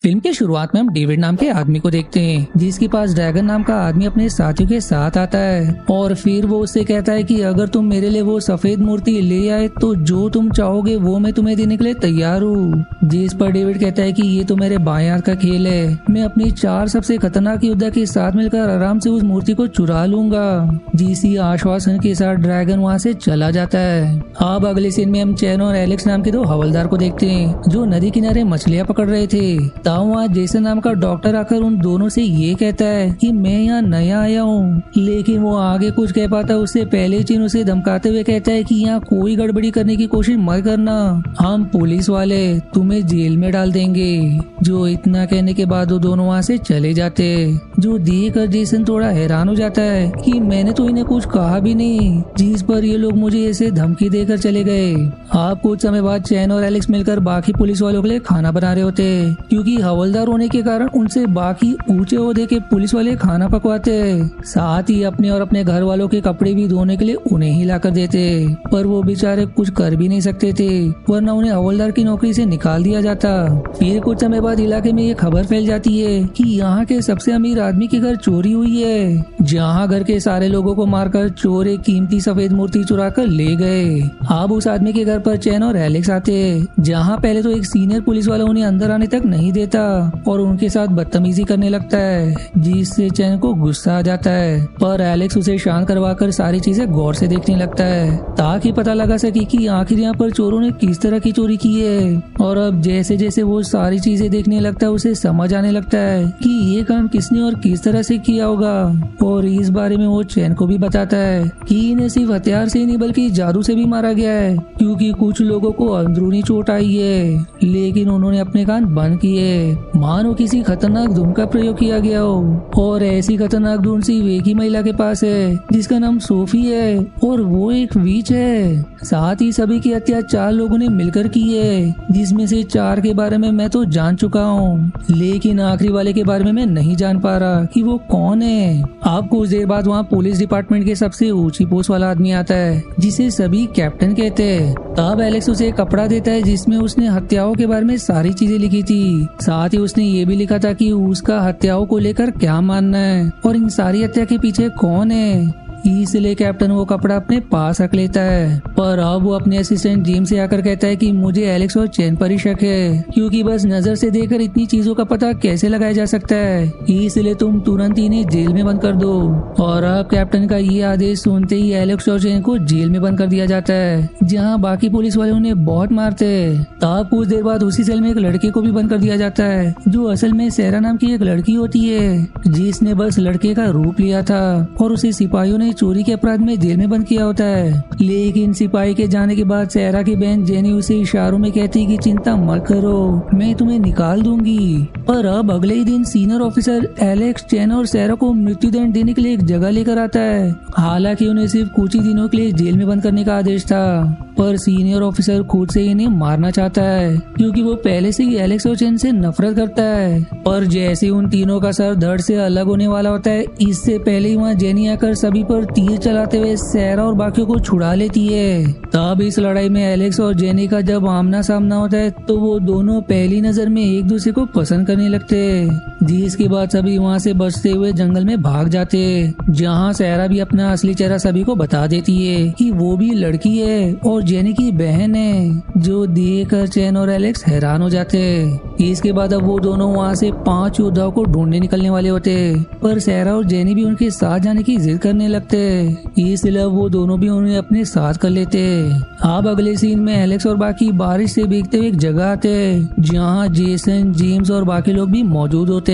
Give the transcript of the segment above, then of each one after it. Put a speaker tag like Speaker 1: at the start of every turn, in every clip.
Speaker 1: Film के शुरुआत में हम डेविड नाम के आदमी को देखते हैं जिसके पास ड्रैगन नाम का आदमी अपने साथियों के साथ आता है और फिर वो उससे कहता है कि अगर तुम मेरे लिए वो सफेद मूर्ति ले आए तो जो तुम चाहोगे वो मैं तुम्हें देने के लिए तैयार हूँ। जिस पर डेविड कहता है कि ये तो मेरे बाएं हाथ का खेल है, मैं अपनी 4 सबसे खतरनाक योद्धा के साथ मिलकर आराम से उस मूर्ति को चुरा लूंगा। जिसी आश्वासन के साथ ड्रैगन वहाँ से चला जाता है। अब अगले सीन में हम चैन और एलेक्स नाम के 2 हवलदार को देखते हैं जो नदी किनारे मछलियाँ पकड़ रहे थे। वहाँ जेसन नाम का डॉक्टर आकर उन दोनों से ये कहता है कि मैं यहाँ नया आया हूँ, लेकिन वो आगे कुछ कह पाता उससे पहले चीन उसे धमकाते हुए कहता है कि यहाँ कोई गड़बड़ी करने की कोशिश मत करना, हम पुलिस वाले तुम्हें जेल में डाल देंगे। जो इतना कहने के बाद वो दोनों वहाँ से चले जाते, जो देखकर जेसन थोड़ा हैरान हो जाता है कि मैंने तो इन्हें कुछ कहा भी नहीं, जिस पर ये लोग मुझे ऐसे धमकी देकर चले गए। आप कुछ समय बाद चैन और एलेक्स मिलकर बाकी पुलिस वालों के लिए खाना बना रहे होते क्योंकि हवलदार होने के कारण उनसे बाकी ऊंचे ओहदे के पुलिस वाले खाना पकवाते, साथ ही अपने और अपने घर वालों के कपड़े भी धोने के लिए उन्हें ही लाकर देते। पर वो बेचारे कुछ कर भी नहीं सकते थे वरना उन्हें हवलदार की नौकरी से निकाल दिया जाता। फिर कुछ समय बाद इलाके में ये खबर फैल जाती है कि यहाँ के सबसे अमीर आदमी के घर चोरी हुई है, जहाँ घर के सारे लोगों को मारकर चोर एक कीमती सफेद मूर्ति चुरा कर ले गए। अब उस आदमी के घर पर चैन और एलेक्स आते, जहाँ पहले तो एक सीनियर पुलिस वाला उन्हें अंदर आने तक नहीं देता और उनके साथ बदतमीजी करने लगता है, जिससे चैन को गुस्सा आ जाता है। पर एलेक्स उसे शांत करवाकर सारी चीजें गौर से देखने लगता है ताकि पता लगा सके कि आखिर यहाँ पर चोरों ने किस तरह की चोरी की है। और अब जैसे जैसे वो सारी चीजें देखने लगता है उसे समझ आने लगता है कि ये काम किसने और किस तरह से किया होगा। और इस बारे में वो चैन को भी बताता है कि इन्हें सिर्फ हथियार से नहीं बल्कि जादू से भी मारा गया है, क्योंकि कुछ लोगों को अंदरूनी चोट आई है लेकिन उन्होंने अपने कान बंद किए, मानो किसी खतरनाक धुन का प्रयोग किया गया हो। और ऐसी खतरनाक धुन सिर्फ एक ही महिला के पास है जिसका नाम सोफी है और वो एक वीच है। साथ ही सभी की हत्या 4 लोगों ने मिलकर की है, जिसमें से 4 के बारे में मैं तो जान चुका हूँ, लेकिन आखिरी वाले के बारे में मैं नहीं जान पा रहा कि वो कौन है। अब कुछ देर बाद वहाँ पुलिस डिपार्टमेंट के सबसे ऊंची पोस्ट वाला आदमी आता है जिसे सभी कैप्टन कहते हैं। तब एलेक्स उसे एक कपड़ा देता है जिसमें उसने हत्याओं के बारे में सारी चीजें लिखी थी, साथ ही उसने ये भी लिखा था कि उसका हत्याओं को लेकर क्या मानना है और इन सारी हत्या के पीछे कौन है। इसलिए कैप्टन वो कपड़ा अपने पास रख लेता है। पर अब वो अपने असिस्टेंट जिम से आकर कहता है कि मुझे एलेक्स और चैन पर ही शक है, क्योंकि बस नजर से देखकर इतनी चीजों का पता कैसे लगाया जा सकता है, इसलिए तुम तुरंत इन्हें जेल में बंद कर दो। और अब कैप्टन का ये आदेश सुनते ही एलेक्स और चैन को जेल में बंद कर दिया जाता है, जहाँ बाकी पुलिस वाले उन्हें बहुत मारते। तब कुछ देर बाद उसी सेल में एक लड़के को भी बंद कर दिया जाता है, जो असल में सेरा नाम की एक लड़की होती है, जिसने बस लड़के का रूप लिया था और उसे सिपाहियों ने चोरी के अपराध में जेल में बंद किया होता है। लेकिन सिपाही के जाने के बाद सेरा की बहन जेनी उसे इशारों में कहती है कि चिंता मत करो, मैं तुम्हें निकाल दूंगी। पर अब अगले ही दिन सीनियर ऑफिसर एलेक्स, चैन और सेरा को मृत्युदंड देने के लिए एक जगह लेकर आता है। हालांकि उन्हें सिर्फ कुछ ही दिनों के लिए जेल में बंद करने का आदेश था, पर सीनियर ऑफिसर खुद से इन्हें मारना चाहता है क्योंकि वो पहले से ही एलेक्स और चैन से नफरत करता है। पर जैसे उन तीनों का सर धड़ से अलग होने वाला होता है, इससे पहले ही वहाँ जेनी आकर सभी पर तीर चलाते हुए सेरा और बाकियों को छुड़ा लेती है। तब इस लड़ाई में एलेक्स और जेनी का जब आमना सामना होता है तो वो दोनों पहली नजर में एक दूसरे को पसंद करने लगते, जिसके बाद सभी वहाँ से बचते हुए जंगल में भाग जाते, जहाँ सेरा भी अपना असली चेहरा सभी को बता देती है कि वो भी लड़की है और जेनी की बहन है, जो देखकर चैन और एलेक्स हैरान हो जाते। इसके बाद अब वो दोनों वहाँ से 5 योद्धाओं को ढूंढने निकलने वाले होते, पर सेरा और जेनी भी उनके साथ जाने की जिद करने लगते, इसलिए वो दोनों भी उन्हें अपने साथ कर लेते। अब अगले सीन में एलेक्स और बाकी बारिश से भीगते हुए एक जगह आते, जहाँ जेसन, जेम्स और बाकी लोग भी मौजूद होते।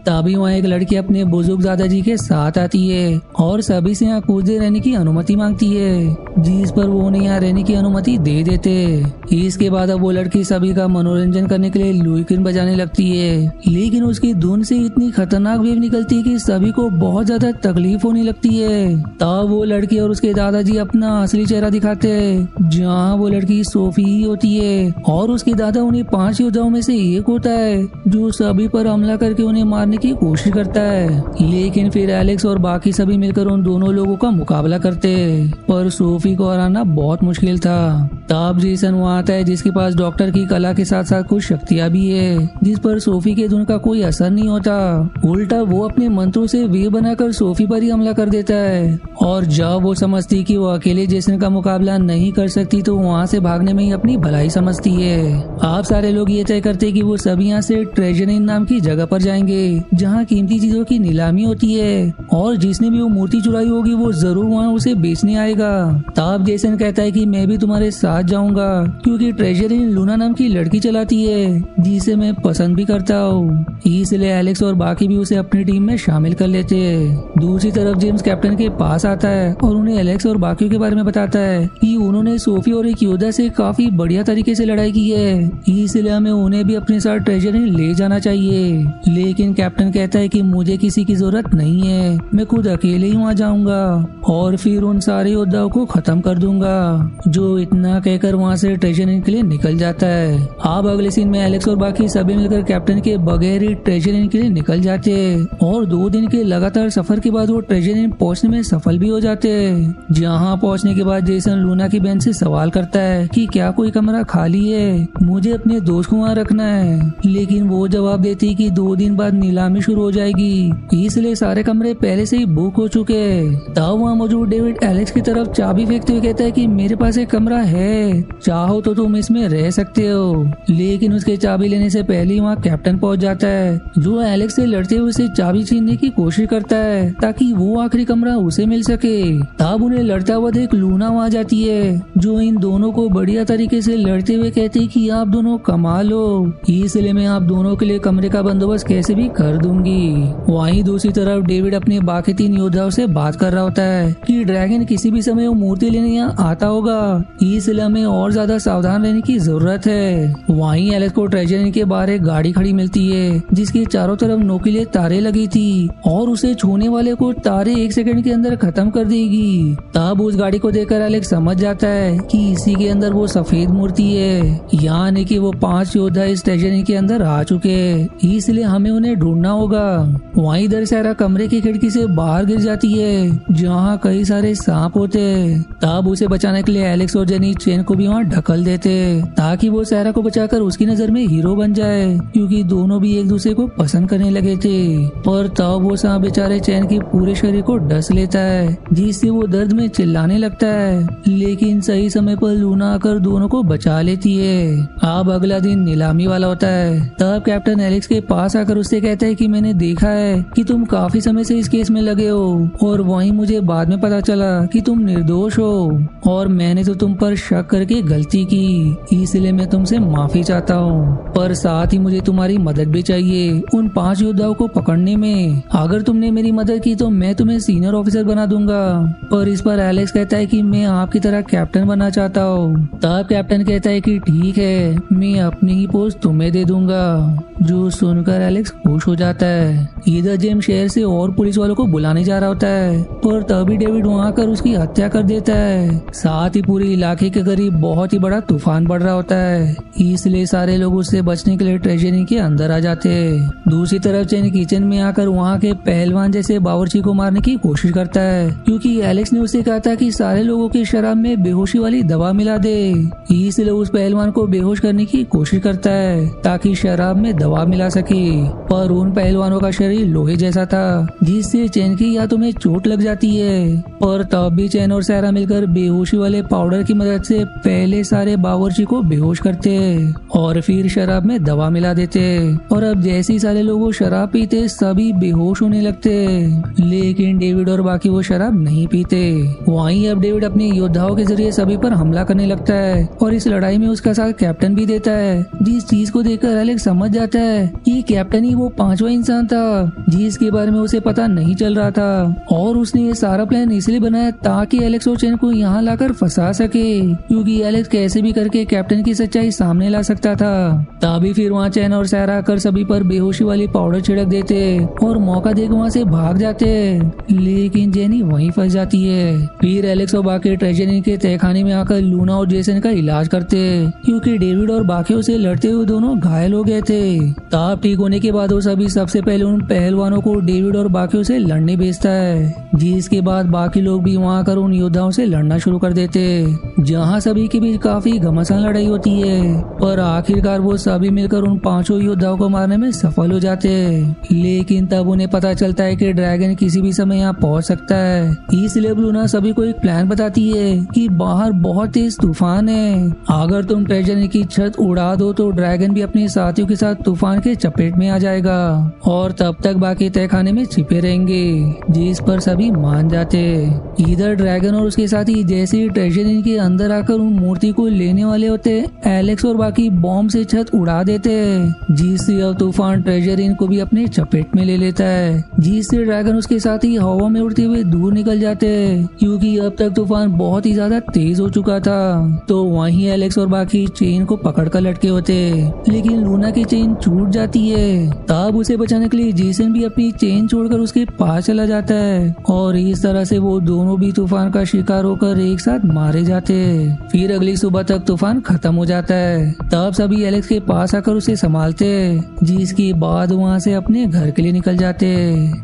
Speaker 1: तभी वहाँ एक लड़की अपने बुजुर्ग दादाजी के साथ आती है और सभी से यहाँ कुछ देर रहने की अनुमति मांगती है, जिस पर वो उन्हें यहाँ रहने की अनुमति दे देते। इसके बाद अब वो लड़की सभी का मनोरंजन करने के लिए लुईकिन बजाने लगती है, लेकिन उसकी धुन से इतनी खतरनाक वेव निकलती है कि सभी को बहुत ज्यादा तकलीफ होने लगती है। तब वो लड़की और उसके दादाजी अपना असली चेहरा दिखाते हैं, जहाँ वो लड़की सोफी ही होती है और उसके दादा उन्हें 5 योद्धाओं में से एक होता है, जो सभी पर हमला करके उन्हें मारने की कोशिश करता है। लेकिन फिर एलेक्स और बाकी सभी मिलकर उन दोनों लोगों का मुकाबला करते, पर सोफी को हराना बहुत मुश्किल था। तब जेसन वहाँ आता है जिसके पास डॉक्टर की कला के साथ साथ कुछ शक्तियाँ भी है, जिस पर सोफी के धुन का कोई असर नहीं होता। उल्टा वो अपने मंत्रों से वेव बनाकर सोफी पर ही हमला कर देता है। और जब वो समझती कि वो अकेले जेसन का मुकाबला नहीं कर सकती तो वहाँ से भागने में ही अपनी भलाई समझती है। आप सारे लोग ये तय करते कि वो सभी यहाँ से ट्रेजर इन नाम की जगह पर जाएंगे जहाँ कीमती चीजों की नीलामी होती है, और जिसने भी वो मूर्ति चुराई होगी वो जरूर वहाँ उसे बेचने आएगा। तब जेसन कहता है कि मैं भी तुम्हारे साथ जाऊंगा क्योंकि ट्रेजर इन लूना नाम की लड़की चलाती है जिसे मैं पसंद भी करता हूँ। इसलिए एलेक्स और बाकी भी उसे अपनी टीम में शामिल कर लेते हैं। दूसरी तरफ जेम्स कैप्टन के पास आता है और उन्हें एलेक्स और बाकियों के बारे में बताता है कि उन्होंने सोफी और एक योद्धा से काफी बढ़िया तरीके से लड़ाई की है, इसलिए हमें उन्हें भी अपने साथ ट्रेजर इन ले जाना चाहिए। लेकिन कैप्टन कहता है कि मुझे किसी की जरूरत नहीं है, मैं खुद अकेले ही वहाँ जाऊंगा और फिर उन सारे योद्धाओं को खत्म कर दूंगा। जो इतना कहकर वहाँ से ट्रेजर इन के लिए निकल जाता है। अब अगले सीन में एलेक्स और बाकी सभी मिलकर कैप्टन के बगैर ही ट्रेजर इन के लिए निकल जाते हैं और 2 दिन के लगातार सफर के बाद वो ट्रेजर इन पहुँचने में सफल भी हो जाते हैं। जहाँ पहुँचने के बाद जेसन लूना की बहन से सवाल करता है कि क्या कोई कमरा खाली है, मुझे अपने दोस्त को वहाँ रखना है। लेकिन वो जवाब देती कि 2 दिन बाद नीलामी शुरू हो जाएगी, इसलिए सारे कमरे पहले से ही बुक हो चुके हैं। तब वहाँ मौजूद डेविड एलेक्स की तरफ चाबी फेंकते हुए कहता है कि मेरे पास एक कमरा है, चाहो तो तुम इसमें रह सकते हो। लेकिन उसके चाबी लेने से पहले ही वहाँ कैप्टन पहुंच जाता है जो एलेक्स से लड़ते हुए उसे चाबी छीनने की कोशिश करता है ताकि वो आखिरी कमरा उसे मिल सके। तब उन्हें लड़ता हुआ देख लूना वहाँ जाती है जो इन दोनों को बढ़िया तरीके से लड़ते हुए कहती है कि आप दोनों कमाल हो, इसलिए मैं आप दोनों के लिए कमरे का बंदोबस्त कैसे भी कर दूंगी। वहीं दूसरी तरफ डेविड अपने बाकी 3 योद्धाओं से बात कर रहा होता है कि ड्रैगन किसी भी समय वो मूर्ति लेने यहाँ आता होगा, इसलिए हमें और ज्यादा सावधान रहने की जरूरत है। वहीं एलेक्स को ट्रेजर के बाहर एक गाड़ी खड़ी मिलती है जिसके चारों तरफ नोकीले तारे लगी थी और उसे छूने वाले को तारे 1 सेकंड के अंदर खत्म कर देगी। तब उस गाड़ी को देखकर एलेक्स समझ जाता है कि इसी के अंदर वो सफेद मूर्ति है, यानी कि वो 5 योद्धा इस ट्रेजर के अंदर आ चुके हैं, इसलिए हमें उन्हें ढूंढना होगा। वहीं दरसारा कमरे की खिड़की से बाहर गिर जाती है जहाँ कई सारे सांप होते। तब उसे बचाने के लिए एलेक्स और जेनी चेन को भी वहाँ ढकल देते ताकि वो सारा को बचाकर उसकी नजर में हीरो बन जाए, क्योंकि दोनों भी एक दूसरे को पसंद करने लगे थे। पर तब वो सांप बेचारे चैन के पूरे शरीर को डस लेता है जिससे वो दर्द में चिल्लाने लगता है, लेकिन सही समय पर लूना आकर दोनों को बचा लेती है। अब अगला दिन नीलामी वाला होता है। तब कैप्टन एलेक्स के पास आकर उससे कहता है कि मैंने देखा है कि तुम काफी समय से इस केस में लगे हो और वहीं मुझे बाद में पता चला कि तुम निर्दोष हो और मैंने तो तुम पर शक करके गलती की, इसलिए मैं तुमसे माफी चाहता हूँ। पर साथ ही मुझे तुम्हारी मदद भी चाहिए उन 5 योद्धाओं को पकड़ने में। अगर तुमने मेरी मदद की तो मैं तुम्हें सीनियर ऑफिसर बना दूंगा। पर इस पर एलेक्स कहता है कि मैं आपकी तरह कैप्टन बनना चाहता हूँ। तब कैप्टन कहता है कि ठीक है, मैं अपनी ही पोस्ट तुम्हें दे दूंगा। जो सुनकर एलेक्स खुश हो जाता है। इधर जेम्स शहर से और पुलिस वालों को बुलाने जा रहा होता है, पर तभी डेविड वहाँ आकर उसकी हत्या कर देता है। साथ ही पूरे इलाके के करीब बहुत ही बड़ा तूफान बढ़ रहा होता है, इसलिए सारे लोग उससे बचने के लिए ट्रेजरी के अंदर आ जाते हैं। दूसरी तरफ चेन किचन में आकर वहाँ के पहलवान जैसे बावर्ची को मारने की कोशिश करता है, क्योंकि एलेक्स ने उसे कहा था कि सारे लोगों की शराब में बेहोशी वाली दवा मिला दे। इसलिए उस पहलवान को बेहोश करने की कोशिश करता है ताकि शराब में दवा मिला सके। पर उन पहलवानों का शरीर लोहे जैसा था जिससे चैन की हाथों में चोट लग जाती है। पर तब भी चैन और सारा मिलकर बेहोशी वाले पाउडर की मदद से पहले सारे बावर्ची को बेहोश करते और फिर शराब में दवा मिला देते। और अब जैसे ही सारे लोग वो शराब पीते सभी बेहोश होने लगते, लेकिन डेविड और बाकी वो शराब नहीं पीते। वहीं अब डेविड अपने योद्धाओं के जरिए सभी पर हमला करने लगता है और इस लड़ाई में उसका साथ कैप्टन भी देता है, जिस चीज को देखकर एलेक्स समझ जाता है कि कैप्टन ही वो 5वां इंसान था जिसके बारे में उसे पता नहीं चल रहा था। और उसने ये सारा प्लान इसलिए बनाया ताकि एलेक्स और चेन को यहाँ लाकर फंसा सके, क्योंकि एलेक्स कैसे भी करके कैप्टन की सच्चाई सामने ला सकता था। तभी फिर वहाँ चैन और सारा आकर सभी पर बेहोशी वाली पाउडर छिड़क देते और मौका देकर वहाँ से भाग जाते, लेकिन जेनी वहीं फंस जाती है। फिर एलेक्स और बाकी ट्रेजरी के तहखाने में आकर लूना और जेसन का इलाज करते, क्योंकि डेविड और बाकियों से लड़ते हुए दोनों घायल हो गए थे। तब ठीक होने के बाद वो सभी सबसे पहले उन पहलवानों को डेविड और बाकियों से लड़ने भेजता है, जिसके बाद बाकी लोग भी वहाँ आकर उन योद्धाओं से लड़ना शुरू कर देते। जहाँ यहाँ सभी के बीच काफी घमासान लड़ाई होती है, पर आखिरकार वो सभी मिलकर उन 5 योद्धाओं को मारने में सफल हो जाते हैं। लेकिन तब उन्हें पता चलता है कि ड्रैगन किसी भी समय यहाँ पहुँच सकता है। इसलिए अब लूना सभी को एक प्लान बताती है कि बाहर बहुत तेज तूफान है, अगर तुम ट्रेजर की छत उड़ा दो तो ड्रैगन भी अपने साथियों के साथ तूफान के चपेट में आ जाएगा और तब तक बाकी तहखाने में छिपे रहेंगे, जिस पर सभी मान जाते। इधर ड्रैगन और उसके साथी जैसे ही ट्रेजर इन के अंदर आकर उन मूर्ति को लेने वाले होते, एलेक्स और बाकी बॉम्ब से छत उड़ा देते, जिससे अब तूफान ट्रेजर इन को भी अपने चपेट में ले लेता है, जिससे ड्रैगन उसके साथी हवा में उड़ते हुए दूर निकल जाते, क्योंकि अब तक तूफान बहुत ही ज्यादा तेज हो चुका था। तो वहीं एलेक्स और बाकी चेन को पकड़ कर लटके होते, लेकिन लूना की चेन छूट जाती है। तब उसे बचाने के लिए जेसन भी अपनी चेन छोड़कर उसके पास चला जाता है और इस तरह से वो दोनों भी तूफान का शिकार होकर एक साथ मारे जाते। फिर अगली सुबह तक तूफान खत्म हो जाता है। तब सभी एलेक्स के पास आकर उसे संभालते, जिसके बाद वहाँ से अपने घर के लिए निकल जाते।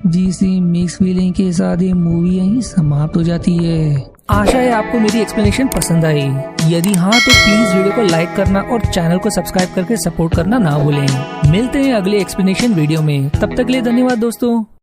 Speaker 1: जिससे मिक्स फीलिंग के साथ ये मूवी यहीं समाप्त हो जाती है। आशा है आपको मेरी एक्सप्लेनेशन पसंद आई। यदि हाँ तो प्लीज वीडियो को लाइक करना और चैनल को सब्सक्राइब करके सपोर्ट करना ना भूलें। मिलते हैं अगले एक्सप्लेनेशन वीडियो में, तब तक के लिए धन्यवाद दोस्तों।